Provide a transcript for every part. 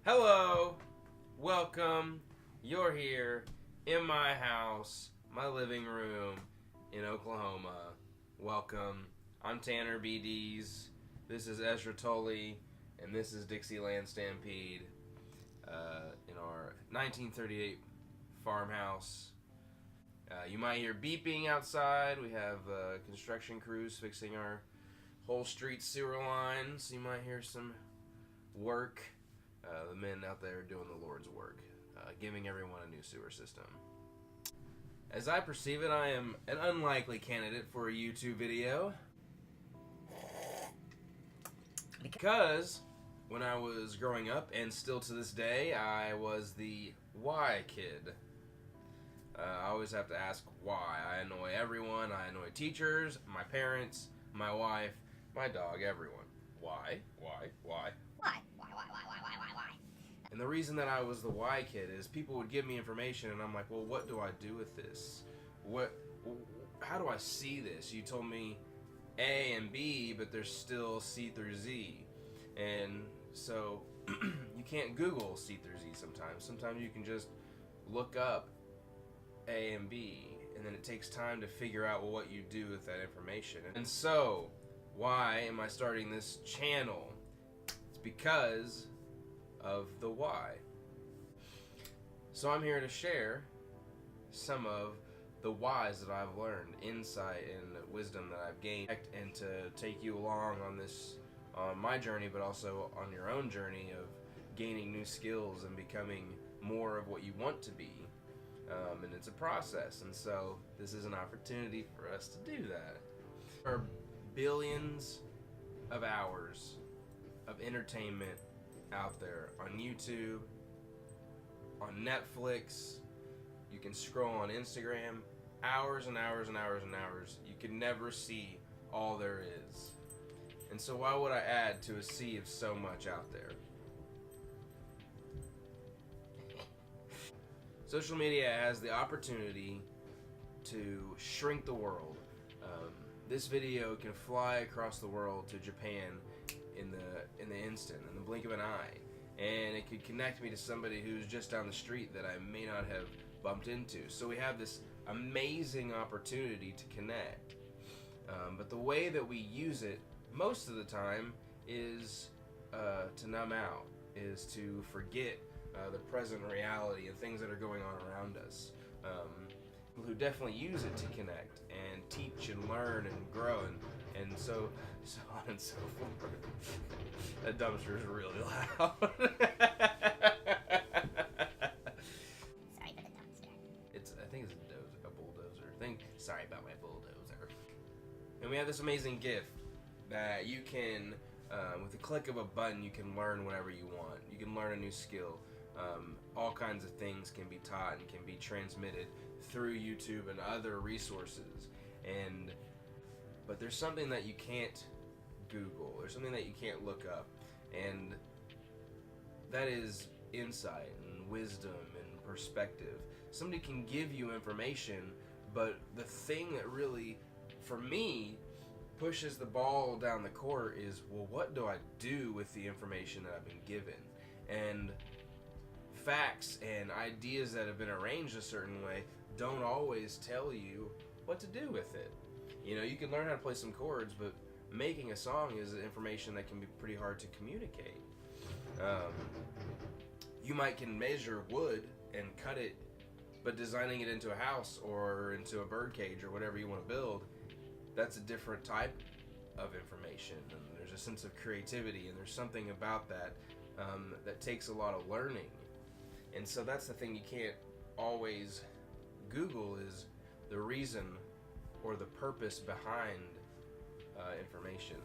Hello, welcome. You're here in my house, my living room in Oklahoma. Welcome. I'm Tanner BDs. This is Ezra Tully, and this is Dixieland Stampede in our 1938 farmhouse. You might hear beeping outside. We have construction crews fixing our whole street sewer lines. You might hear some work. The men out there doing the Lord's work, giving everyone a new sewer system. As I perceive it, I am an unlikely candidate for a YouTube video because when I was growing up, and still to this day, I was the why kid. I always have to ask why. I annoy everyone. I annoy teachers, my parents, my wife, my dog, everyone. Why? Why? Why? Why? And the reason that I was the why kid is people would give me information and I'm like, well, what do I do with this? How do I see this? You told me A and B, but there's still C through Z. And so you can't Google C through Z sometimes. Sometimes you can just look up A and B, and then it takes time to figure out what you do with that information. And so, why am I starting this channel? It's because of the why. So I'm here to share some of the whys that I've learned, insight and wisdom that I've gained, and to take you along on this, on my journey, but also on your own journey of gaining new skills and becoming more of what you want to be. And it's a process, and so this is an opportunity for us to do that. There are billions of hours of entertainment out there on YouTube, on Netflix. You can scroll on Instagram, hours and hours and hours and hours. You can never see all there is. And so why would I add to a sea of so much out there? Social media has the opportunity to shrink the world. This video can fly across the world to Japan in the instant, in the blink of an eye, and it could connect me to somebody who's just down the street that I may not have bumped into. So we have this amazing opportunity to connect, but the way that we use it most of the time is to numb out, is to forget the present reality and things that are going on around us. People who definitely use it to connect and teach and learn and grow and so on and so forth. That dumpster is really loud. Sorry for the dumpster. I think it's a bulldozer. Sorry about my bulldozer. And we have this amazing gift that you can, with the click of a button, you can learn whatever you want. You can learn a new skill. All kinds of things can be taught and can be transmitted through YouTube and other resources. But there's something that you can't Google. There's something that you can't look up, and that is insight and wisdom and perspective. Somebody can give you information, but the thing that really, for me, pushes the ball down the court is, well, what do I do with the information that I've been given? And facts and ideas that have been arranged a certain way don't always tell you what to do with it. You know, you can learn how to play some chords, but making a song is information that can be pretty hard to communicate. You can measure wood and cut it, but designing it into a house or into a bird cage or whatever you want to build, that's a different type of information. And there's a sense of creativity, and there's something about that that takes a lot of learning. And so that's the thing you can't always Google, is the reason or the purpose behind information.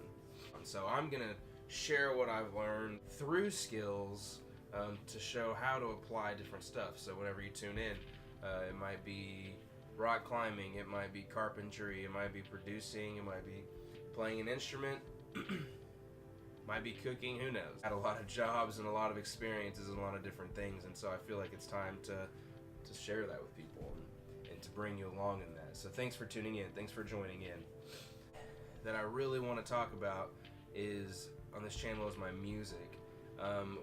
And so I'm going to share what I've learned through skills to show how to apply different stuff. So whenever you tune in, it might be rock climbing, it might be carpentry, it might be producing, it might be playing an instrument, might be cooking, who knows. I had a lot of jobs and a lot of experiences and a lot of different things, and so I feel like it's time to share that with people and to bring you along in that. So thanks for tuning in, thanks for joining in. That I really want to talk about is, on this channel, is my music.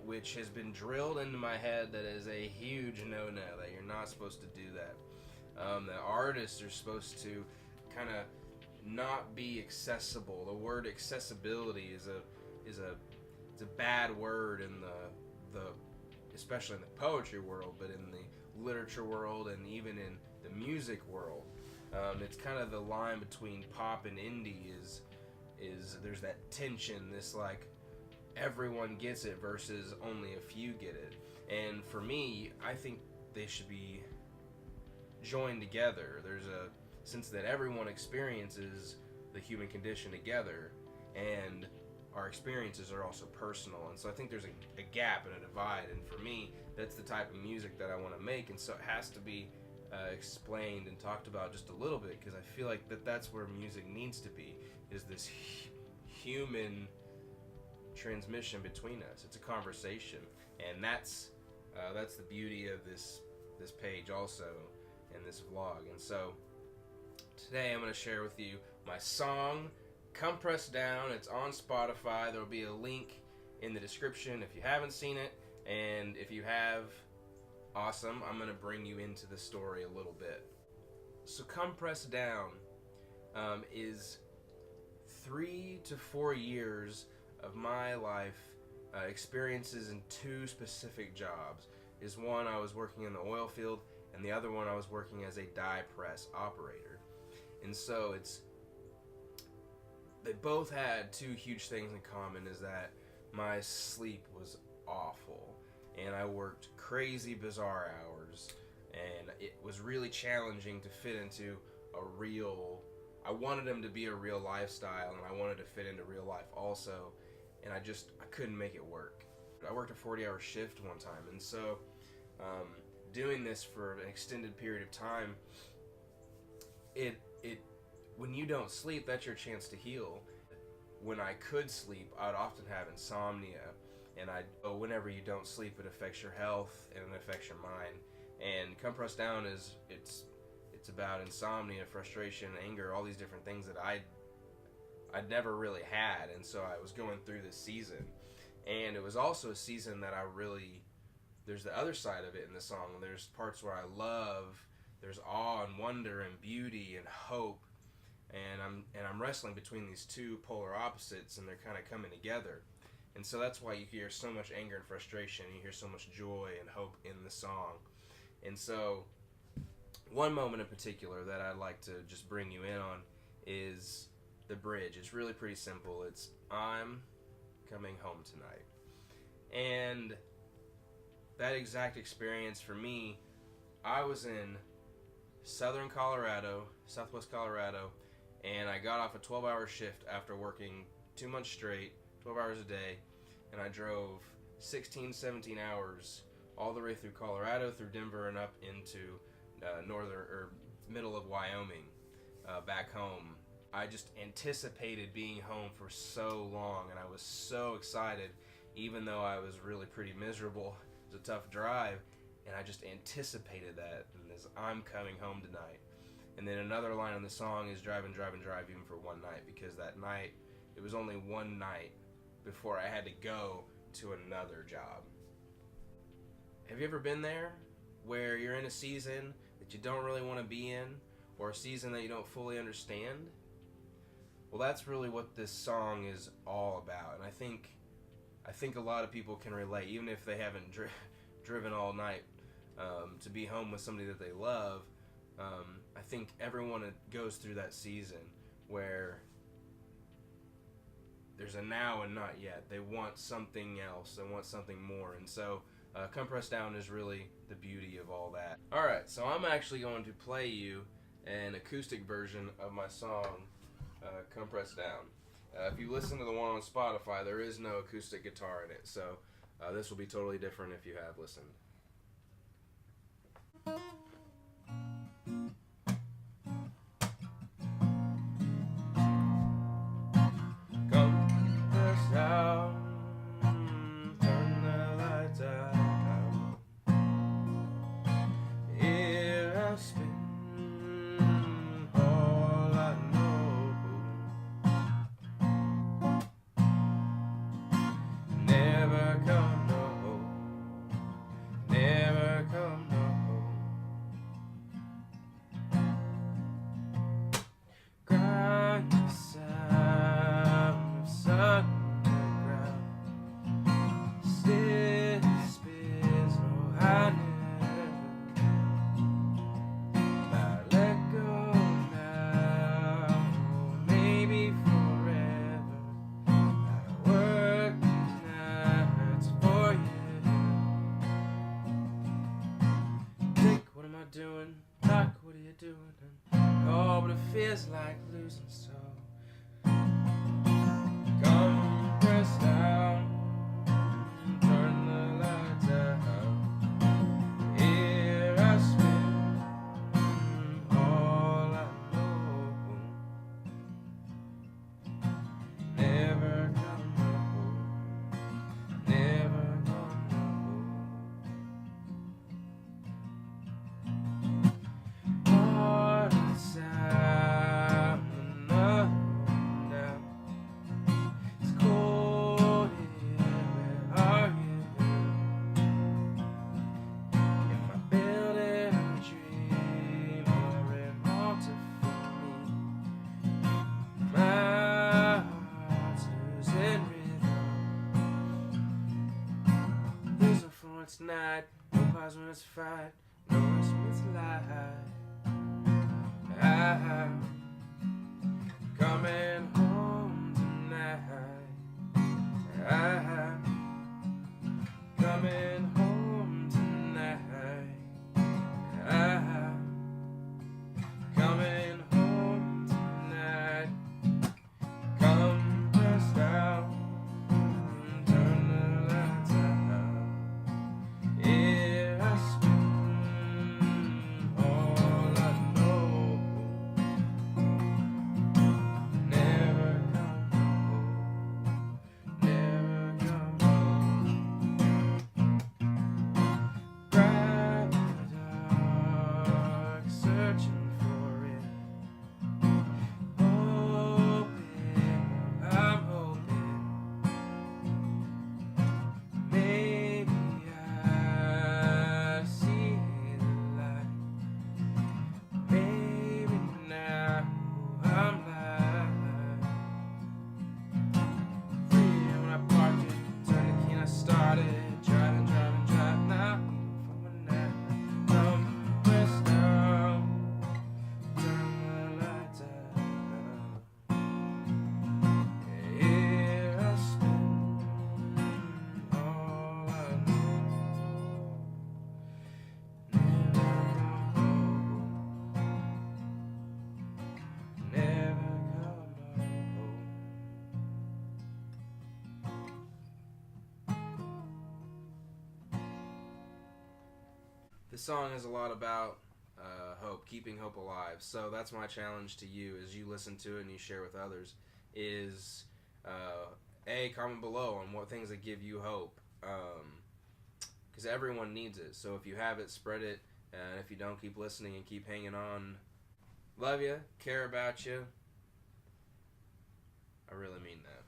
which has been drilled into my head that is a huge no-no, that you're not supposed to do that. That artists are supposed to kind of not be accessible. The word accessibility is a bad word in the especially in the poetry world, but in the literature world and even in the music world. It's kind of the line between pop and indie is there's that tension, this like everyone gets it versus only a few get it. And for me, I think they should be joined together. There's a sense that everyone experiences the human condition together, and our experiences are also personal. And so I think there's a gap and a divide, and for me, that's the type of music that I want to make, and so it has to be explained and talked about just a little bit, because I feel like that's where music needs to be, is this human transmission between us. It's a conversation, and that's the beauty of this page also, and this vlog. And so today I'm going to share with you my song, Come Press Down. It's on Spotify. There will be a link in the description if you haven't seen it, and if you have, awesome. I'm going to bring you into the story a little bit. So Come Press Down is 3 to 4 years of my life, experiences in 2 specific jobs. Is one, I was working in the oil field, and the other one I was working as a die press operator. And so they both had 2 huge things in common, is that my sleep was awful, and I worked crazy bizarre hours, and it was really challenging to fit into I wanted them to be a real lifestyle, and I wanted to fit into real life also, and I couldn't make it work. I worked a 40-hour shift one time, and so doing this for an extended period of time, when you don't sleep, that's your chance to heal. When I could sleep, I'd often have insomnia, and whenever you don't sleep, it affects your health and it affects your mind. And Come Press Down it's about insomnia, frustration, anger, all these different things that I'd never really had, and so I was going through this season. And it was also a season that there's the other side of it in the song. There's parts where I love, there's awe and wonder and beauty and hope, and I'm wrestling between these 2 polar opposites, and they're kind of coming together. And so that's why you hear so much anger and frustration, you hear so much joy and hope in the song. And so one moment in particular that I'd like to just bring you in on is the bridge. It's really pretty simple. It's, I'm coming home tonight. And that exact experience for me, I was in southwest Colorado, and I got off a 12-hour shift after working 2 months straight, 12 hours a day, and I drove 16, 17 hours all the way through Colorado, through Denver, and up into middle of Wyoming, back home. I just anticipated being home for so long, and I was so excited, even though I was really pretty miserable. It was a tough drive, and I just anticipated that, and this, I'm coming home tonight. And then another line on the song is drive and drive and drive even for one night, because that night, it was only one night before I had to go to another job. Have you ever been there where you're in a season that you don't really want to be in, or a season that you don't fully understand? Well, that's really what this song is all about, and I think a lot of people can relate, even if they haven't driven all night to be home with somebody that they love. I think everyone goes through that season where there's a now and not yet. They want something else. They want something more. And so Come Press Down is really the beauty of all that. Alright, so I'm actually going to play you an acoustic version of my song, Come Press Down. If you listen to the one on Spotify, there is no acoustic guitar in it. So this will be totally different if you have listened. Never come feels like losing, so come press down, turn the lights out. Here I spend all I know. Never gonna hold, never gonna hold. Heart inside now. It's cold here, where are you? If I build it a dream or an altar for me, my heart's losing rhythm. Losing for its night, no pause when it's fight, no rest when it's light. I'm coming home tonight. I'm coming home tonight. I'm coming home tonight. Come press down, turn the lights out. Here I spend all I know. Never come home, never come home. Bright in the dark, searching for it. Hoping, I'm hoping, maybe I see the light. Maybe now I'm live. Free when I parked it, turned the key and I started driving now. For my nap, come press down, turn the lights out. Here I spend all I know. Never come home, never come home. This song is a lot about hope, keeping hope alive. So that's my challenge to you as you listen to it and you share with others is comment below on what things that give you hope, because everyone needs it. So if you have it, spread it, and if you don't, keep listening and keep hanging on. Love you, care about you. I really mean that.